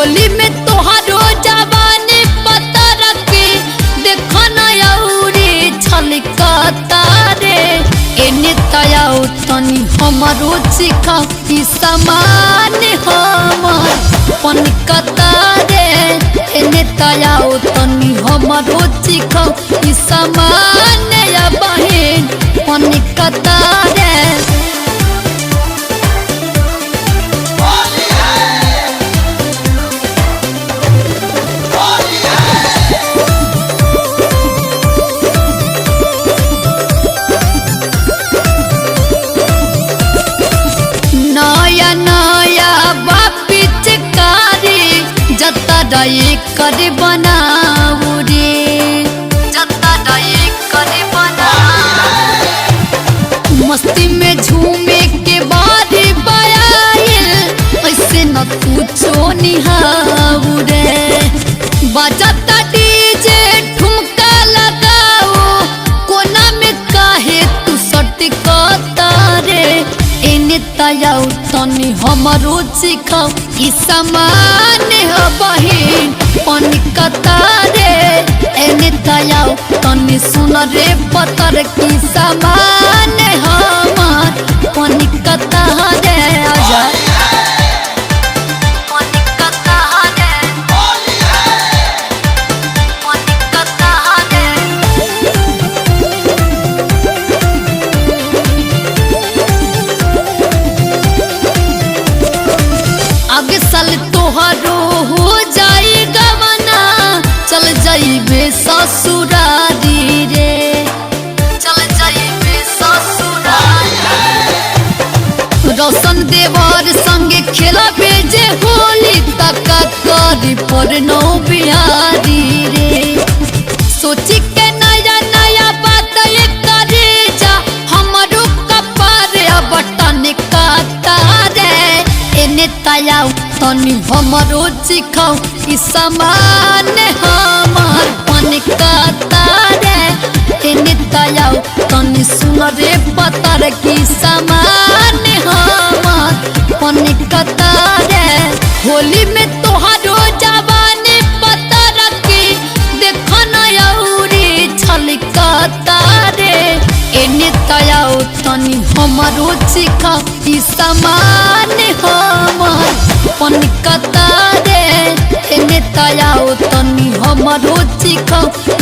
होली में तोहारो जवानी पता रखी देखो नौरी छलकता रे एने तयाओ तनी हमारो चिखा ई समान हमर पनकता रे एने तयाओ तनी हमारो चिखा ई समान या बहन पनकता रे कर बनाऊ रे जत्ता डाई कर बनाऊ मस्ती में झूमे के बाद बयाइल ऐसे न पूछो निहाऊ रे बजता डीजे ठुमका लगाओ कोना में काहे तू सटकता रे एने तयाओ तनी हमारो चिखाओ ई समान हो बहिन पनकता रे एने तयाओ तनी सुन रे पतर की समान हमार पनकता रे आजा पनकता रे पनकता रे आगे साल तोहारो हो जाई गवना चल जाइबे ससुरारी रे चल जाइबे ससुरारी रोशन देवर संगे खेलबे जे होली तक करी पर नो बिहारी रे सोची के नया नया बात ये करे जा हमरो कपार बटन काटा रे एने तयाओ तनी हमारो चिखाओ ई समान हमार पनकता रे एने तयाओ तनी सुन रे पतर की समान हमार पनकता रे होली में तोहारो जवानी पता रखी देखो नौरी छलकता रे एने तयाओ तनी हमारो चिखाओ ई समान हमार पनकता रे एने तयाओ तनी हमारो चिखाओ ई